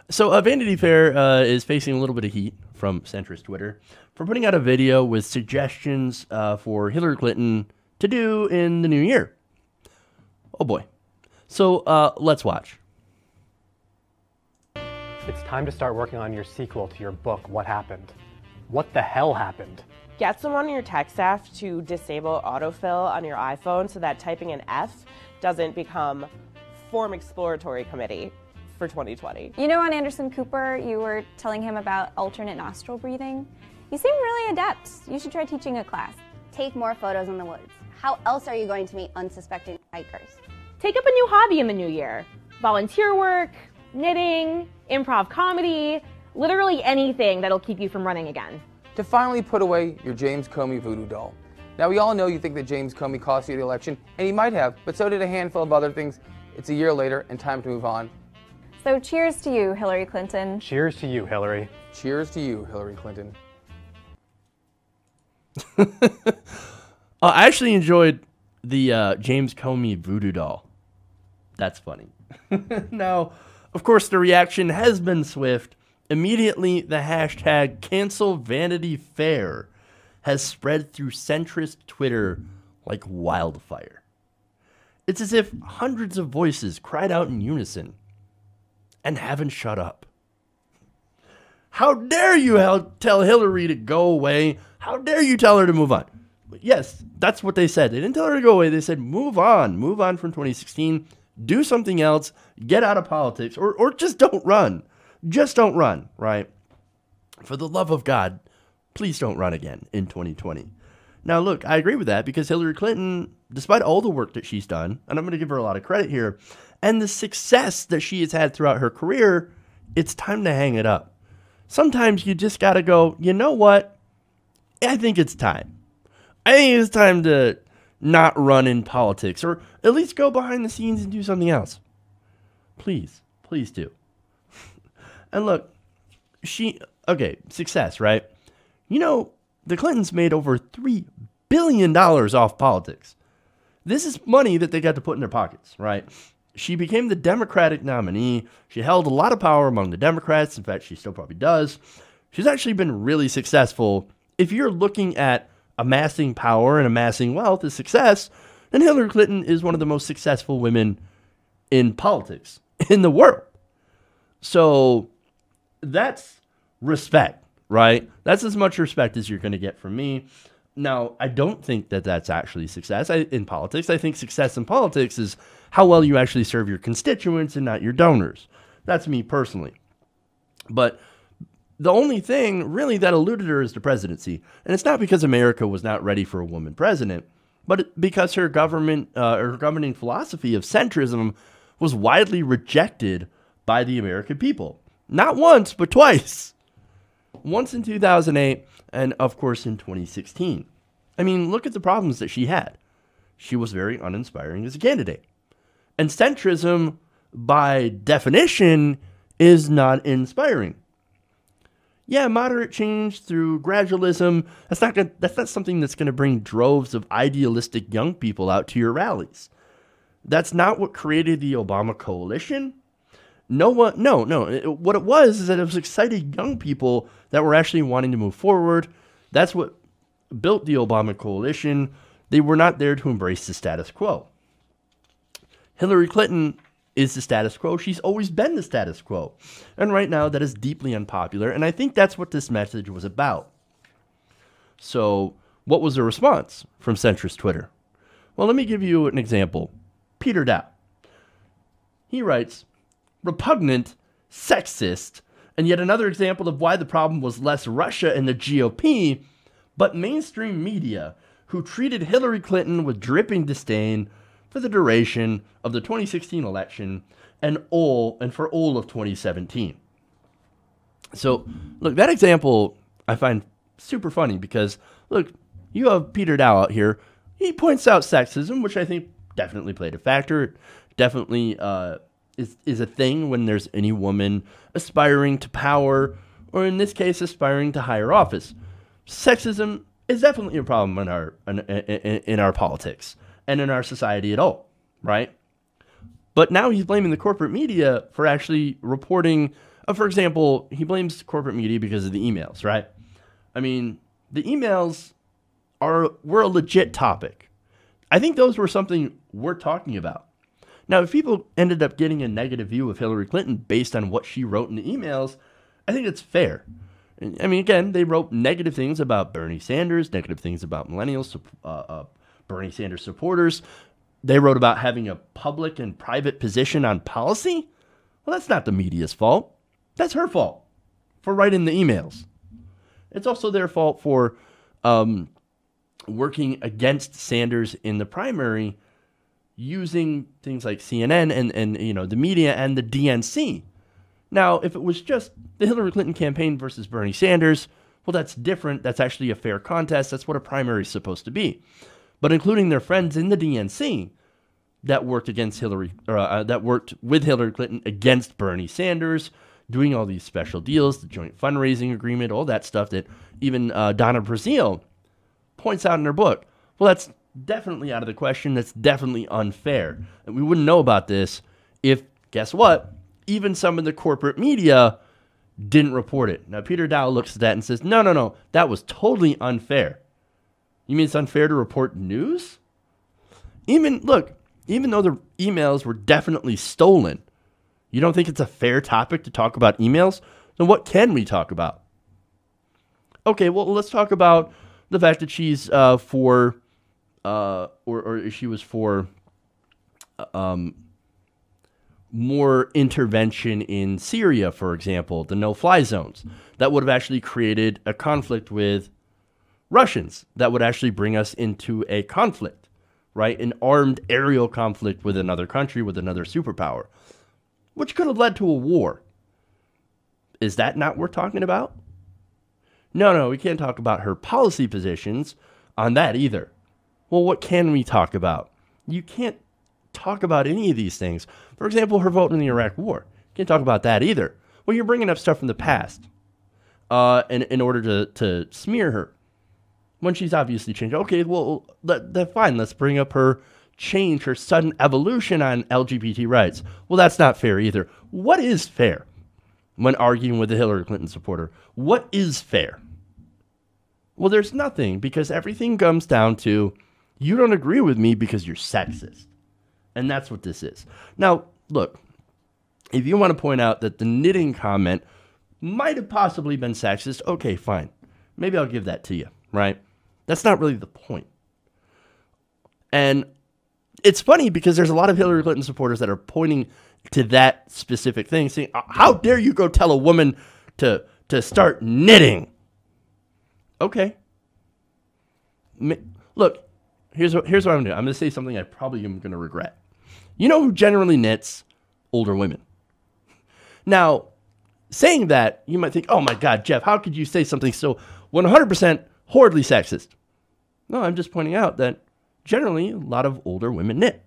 So Vanity Fair is facing a little bit of heat from centrist Twitter for putting out a video with suggestions for Hillary Clinton to do in the new year. Oh boy. So let's watch. It's time to start working on your sequel to your book, What Happened? What the hell happened? Get someone on your tech staff to disable autofill on your iPhone so that typing an F doesn't become Form Exploratory Committee for 2020. You know, on Anderson Cooper, you were telling him about alternate nostril breathing. You seem really adept. You should try teaching a class. Take more photos in the woods. How else are you going to meet unsuspecting hikers? Take up a new hobby in the new year. Volunteer work, knitting, improv comedy, literally anything that'll keep you from running again. To finally put away your James Comey voodoo doll. Now, we all know you think that James Comey cost you the election, and he might have, but so did a handful of other things. It's a year later, and time to move on. So cheers to you, Hillary Clinton. Cheers to you, Hillary. Cheers to you, Hillary Clinton. I actually enjoyed the James Comey voodoo doll. That's funny. Now, of course, the reaction has been swift. Immediately, the hashtag cancel Vanity Fair has spread through centrist Twitter like wildfire. It's as if hundreds of voices cried out in unison and haven't shut up. How dare you tell Hillary to go away? How dare you tell her to move on? Yes, that's what they said. They didn't tell her to go away. They said move on from 2016. Do something else. Get out of politics, or just don't run. Just don't run, right? For the love of God, please don't run again in 2020. Now, look, I agree with that because Hillary Clinton, despite all the work that she's done, and I'm going to give her a lot of credit here, and the success that she has had throughout her career, it's time to hang it up. Sometimes you just got to go, you know what? I think it's time. I think it's time to not run in politics, or at least go behind the scenes and do something else. Please do. And look, success, right? You know, the Clintons made over $3 billion off politics. This is money that they got to put in their pockets, right? She became the Democratic nominee. She held a lot of power among the Democrats. In fact, she still probably does. She's actually been really successful. If you're looking at amassing power and amassing wealth as success, then Hillary Clinton is one of the most successful women in politics in the world. So that's respect, right? That's as much respect as you're going to get from me. Now, I don't think that that's actually success in politics. I think success in politics is how well you actually serve your constituents and not your donors. That's me personally. But the only thing really that eluded her is the presidency. And it's not because America was not ready for a woman president, but because her governing philosophy of centrism was widely rejected by the American people. Not once, but twice. Once in 2008, and of course in 2016. I mean, look at the problems that she had. She was very uninspiring as a candidate. And centrism, by definition, is not inspiring. Yeah, moderate change through gradualism, that's not something that's going to bring droves of idealistic young people out to your rallies. That's not what created the Obama coalition. No. What it was is that it was excited young people that were actually wanting to move forward. That's what built the Obama coalition. They were not there to embrace the status quo. Hillary Clinton is the status quo. She's always been the status quo. And right now, that is deeply unpopular. And I think that's what this message was about. So what was the response from centrist Twitter? Well, let me give you an example. Peter Dow. He writes, repugnant, sexist, and yet another example of why the problem was less Russia and the GOP, but mainstream media who treated Hillary Clinton with dripping disdain for the duration of the 2016 election and for all of 2017. So, look, that example I find super funny because, look, you have Peter Dow out here. He points out sexism, which I think definitely played a factor. It definitely is a thing when there's any woman aspiring to power, or in this case, aspiring to higher office. Sexism is definitely a problem in our politics and in our society at all, right? But now he's blaming the corporate media for actually reporting For example, he blames corporate media because of the emails, right? I mean, the emails were a legit topic. I think those were something worth talking about. Now, if people ended up getting a negative view of Hillary Clinton based on what she wrote in the emails, I think it's fair. I mean, again, they wrote negative things about Bernie Sanders, negative things about millennials, Bernie Sanders supporters. They wrote about having a public and private position on policy. Well, that's not the media's fault. That's her fault for writing the emails. It's also their fault for working against Sanders in the primary using things like CNN and you know, the media and the DNC. Now, if it was just the Hillary Clinton campaign versus Bernie Sanders, well, that's different. That's actually a fair contest. That's what a primary is supposed to be. But including their friends in the DNC that worked against that worked with Hillary Clinton against Bernie Sanders, doing all these special deals, the joint fundraising agreement, all that stuff that even Donna Brazile points out in her book. Well, that's definitely out of the question. That's definitely unfair. And we wouldn't know about this if, guess what? Even some of the corporate media didn't report it. Now, Peter Dow looks at that and says, no, that was totally unfair. You mean it's unfair to report news? Even though the emails were definitely stolen, you don't think it's a fair topic to talk about emails? Then what can we talk about? Okay, well, let's talk about the fact that she's she was for more intervention in Syria, for example, the no-fly zones. That would have actually created a conflict with Russians. That would actually bring us into a conflict, right? An armed aerial conflict with another country, with another superpower, which could have led to a war. Is that not worth talking about? No, we can't talk about her policy positions on that either. Well, what can we talk about? You can't talk about any of these things. For example, her vote in the Iraq War. Can't talk about that either. Well, you're bringing up stuff from the past in order to smear her when she's obviously changed. Okay, well, that's fine. Let's bring up her change, her sudden evolution on LGBT rights. Well, that's not fair either. What is fair when arguing with a Hillary Clinton supporter? What is fair? Well, there's nothing, because everything comes down to you don't agree with me because you're sexist. And that's what this is. Now, look, if you want to point out that the knitting comment might have possibly been sexist, okay, fine. Maybe I'll give that to you, right? That's not really the point. And it's funny because there's a lot of Hillary Clinton supporters that are pointing to that specific thing, saying, how dare you go tell a woman to start knitting? Okay. Look, here's what I'm going to do. I'm going to say something I probably am going to regret. You know who generally knits? Older women. Now, saying that, you might think, oh my God, Jeff, how could you say something so 100% horridly sexist? No, I'm just pointing out that generally a lot of older women knit.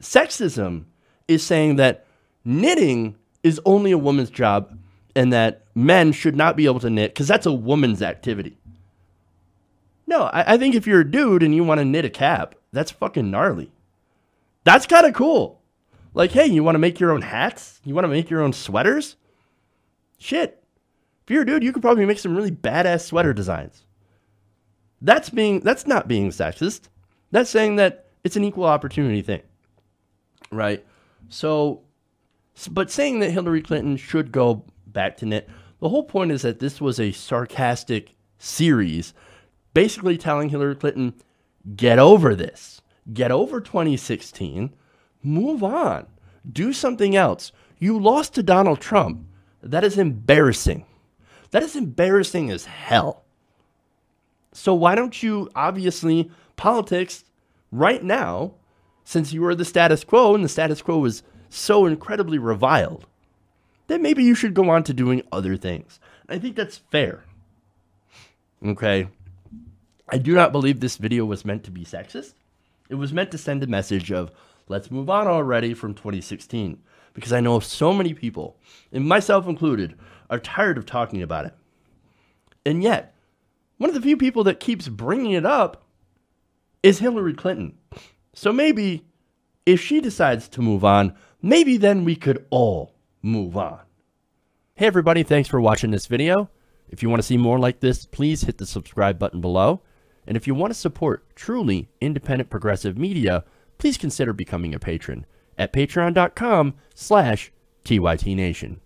Sexism is saying that knitting is only a woman's job and that men should not be able to knit because that's a woman's activity. No, I think if you're a dude and you want to knit a cap, that's fucking gnarly. That's kind of cool. Like, hey, you want to make your own hats? You want to make your own sweaters? Shit. If you're a dude, you could probably make some really badass sweater designs. That's not being sexist. That's saying that it's an equal opportunity thing. Right? So, but saying that Hillary Clinton should go back to knit, the whole point is that this was a sarcastic series basically telling Hillary Clinton, get over this. Get over 2016. Move on. Do something else. You lost to Donald Trump. That is embarrassing. That is embarrassing as hell. So why don't you, obviously, politics right now, since you were the status quo and the status quo was so incredibly reviled, then maybe you should go on to doing other things. I think that's fair. Okay? I do not believe this video was meant to be sexist. It was meant to send a message of, let's move on already from 2016. Because I know so many people, and myself included, are tired of talking about it. And yet, one of the few people that keeps bringing it up is Hillary Clinton. So maybe, if she decides to move on, maybe then we could all move on. Hey everybody, thanks for watching this video. If you want to see more like this, please hit the subscribe button below. And if you want to support truly independent progressive media, please consider becoming a patron at patreon.com/TYTNation.